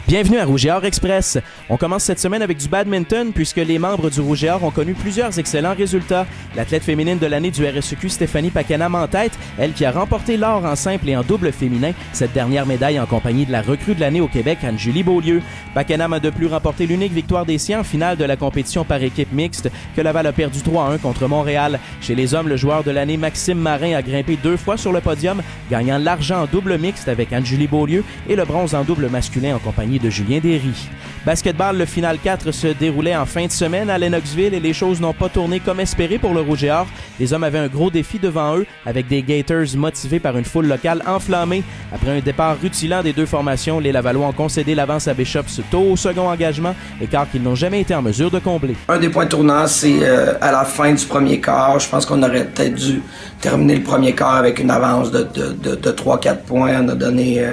Bienvenue à Rouge et Or Express. On commence cette semaine avec du badminton puisque les membres du Rouge et Or ont connu plusieurs excellents résultats. L'athlète féminine de l'année du RSEQ, Stéphanie Paquenam en tête, elle qui a remporté l'or en simple et en double féminin, cette dernière médaille en compagnie de la recrue de l'année au Québec, Anne-Julie Beaulieu. Paquenam a de plus remporté l'unique victoire des siens en finale de la compétition par équipe mixte que Laval a perdu 3-1 contre Montréal. Chez les hommes, le joueur de l'année Maxime Marin a grimpé 2 fois sur le podium, gagnant l'argent en double mixte avec Anne-Julie Beaulieu et le bronze en double masculin en compagnie de Julien Derry. Basketball, le final 4 se déroulait en fin de semaine à Lennoxville et les choses n'ont pas tourné comme espéré pour le Rouge et Or. Les hommes avaient un gros défi devant eux avec des Gators motivés par une foule locale enflammée. Après un départ rutilant des deux formations, les Lavallois ont concédé l'avance à Bishops tôt au second engagement, écart qu'ils n'ont jamais été en mesure de combler. Un des points tournants, c'est à la fin du premier quart. Je pense qu'on aurait peut-être dû terminer le premier quart avec une avance de 3-4 points. On a donné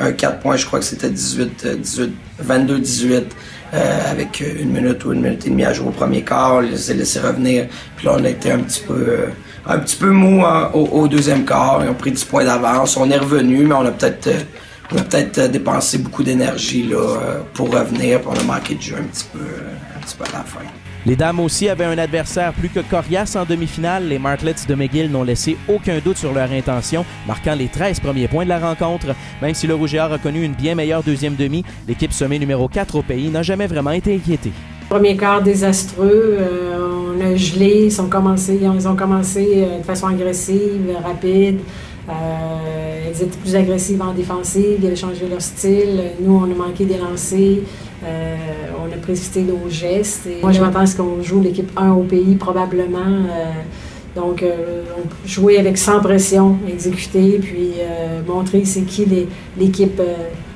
un 4 points, je crois que c'était 22-18 avec une minute ou une minute et demie à jouer au premier quart. On les a laissés revenir. Puis là, on a été un petit peu mou au deuxième quart. Ils ont pris 10 points d'avance. On est revenu, mais on a peut-être dépensé beaucoup d'énergie là, pour revenir. Puis on a manqué de jeu un petit peu à la fin. Les dames aussi avaient un adversaire plus que coriace en demi-finale. Les Martlets de McGill n'ont laissé aucun doute sur leur intention, marquant les 13 premiers points de la rencontre. Même si le Rouge et Or a connu une bien meilleure deuxième demi, l'équipe sommée numéro 4 au pays n'a jamais vraiment été inquiétée. Premier quart désastreux, on a gelé, ils ont commencé de façon agressive, rapide. Ils étaient plus agressives en défensive, ils avaient changé leur style. Nous, on a manqué des lancers. On a précipité nos gestes. Moi, je m'attends à ce qu'on joue l'équipe 1 au pays, probablement. Donc, jouer avec sans pression, exécuter, puis montrer c'est qui l'équipe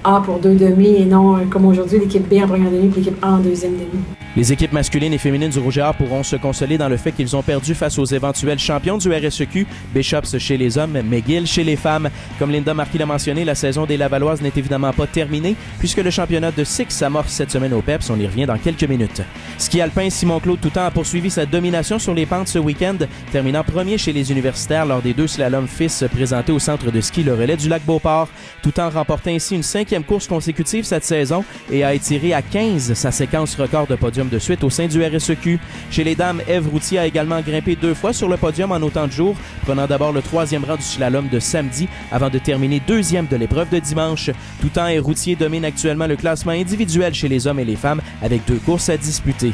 A pour 2 demi et non, comme aujourd'hui, l'équipe B en première demi puis l'équipe A en deuxième demi. Les équipes masculines et féminines du Rouge et Or pourront se consoler dans le fait qu'ils ont perdu face aux éventuels champions du RSEQ, Bishops chez les hommes, McGill chez les femmes. Comme Linda Marquis l'a mentionné, la saison des Lavalloises n'est évidemment pas terminée puisque le championnat de Six s'amorce cette semaine au PEPS. On y revient dans quelques minutes. Ski alpin, Simon-Claude Toutant a poursuivi sa domination sur les pentes ce week-end, terminant premier chez les universitaires lors des 2 slaloms fils présentés au centre de ski Le Relais du Lac-Beauport. Toutant remporte ainsi une 5e course consécutive cette saison et a étiré à 15 sa séquence record de podium de suite au sein du RSEQ. Chez les dames, Ève Routier a également grimpé 2 fois sur le podium en autant de jours, prenant d'abord le 3e rang du slalom de samedi avant de terminer 2e de l'épreuve de dimanche. Toutant et Routier dominent actuellement le classement individuel chez les hommes et les femmes avec 2 courses à disputer.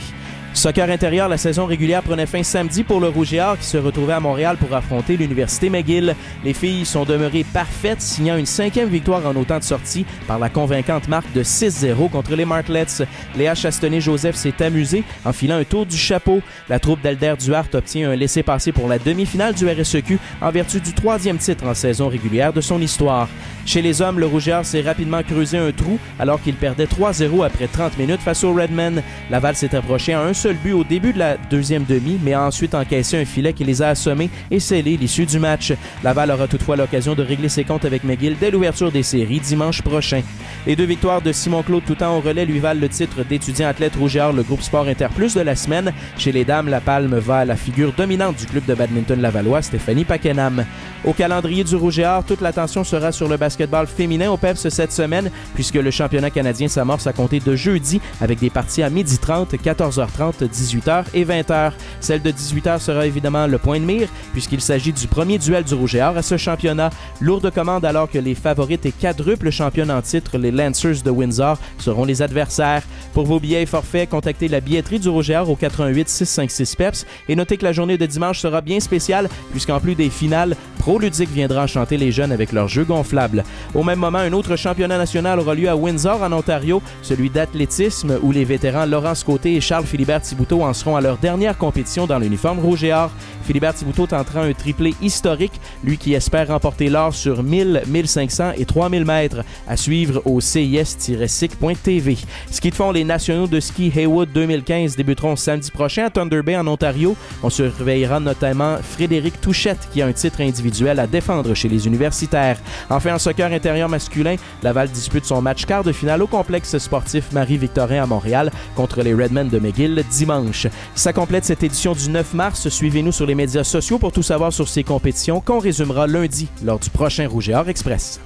Soccer intérieur, la saison régulière prenait fin samedi pour le Rouge et Or qui se retrouvait à Montréal pour affronter l'Université McGill. Les filles sont demeurées parfaites, signant une 5e victoire en autant de sorties par la convaincante marque de 6-0 contre les Martlets. Léa Chastenay-Joseph s'est amusée en filant un tour du chapeau. La troupe d'Alder Duhart obtient un laissez-passer pour la demi-finale du RSEQ en vertu du 3e titre en saison régulière de son histoire. Chez les hommes, le Rouge et Or s'est rapidement creusé un trou alors qu'il perdait 3-0 après 30 minutes face aux Redmen. Laval s'est approché à un seul but au début de la deuxième demi, mais a ensuite encaissé un filet qui les a assommés et scellé l'issue du match. Laval aura toutefois l'occasion de régler ses comptes avec McGill dès l'ouverture des séries dimanche prochain. Les 2 victoires de Simon-Claude Toutant au relais lui valent le titre d'étudiant athlète Rouge et Or, le groupe Sport Interplus de la semaine. Chez les dames, la palme va à la figure dominante du club de badminton lavallois, Stéphanie Paquenam. Au calendrier du Rouge et Or, toute l'attention sera sur le basketball féminin au PEPS cette semaine, puisque le championnat canadien s'amorce à compter de jeudi avec des parties à 12h30, 14h30, 18h et 20h. Celle de 18h sera évidemment le point de mire, puisqu'il s'agit du premier duel du Rouge et Or à ce championnat. Lourde commande alors que les favorites et quadruples championnes en titre, les Lancers de Windsor, seront les adversaires. Pour vos billets et forfaits, contactez la billetterie du Rouge et Or au 88 656 PEPS et notez que la journée de dimanche sera bien spéciale, puisqu'en plus des finales, ProLudique viendra enchanter les jeunes avec leurs jeux gonflables. Au même moment, un autre championnat national aura lieu à Windsor, en Ontario, celui d'athlétisme, où les vétérans Laurence Côté et Charles-Philibert Thibouteau en seront à leur dernière compétition dans l'uniforme Rouge et Or. Philibert Thibouteau tentera un triplé historique, lui qui espère remporter l'or sur 1000, 1500 et 3000 mètres, à suivre au CIS-SIC.tv. Ski de fond, les nationaux de ski Haywood 2015 débuteront samedi prochain à Thunder Bay en Ontario. On surveillera notamment Frédéric Touchette qui a un titre individuel à défendre chez les universitaires. Enfin, en soccer intérieur masculin, Laval dispute son match quart de finale au complexe sportif Marie-Victorin à Montréal contre les Redmen de McGill dimanche. Ça complète cette édition du 9 mars. Suivez-nous sur les médias sociaux pour tout savoir sur ces compétitions qu'on résumera lundi lors du prochain Rouge et Or Express.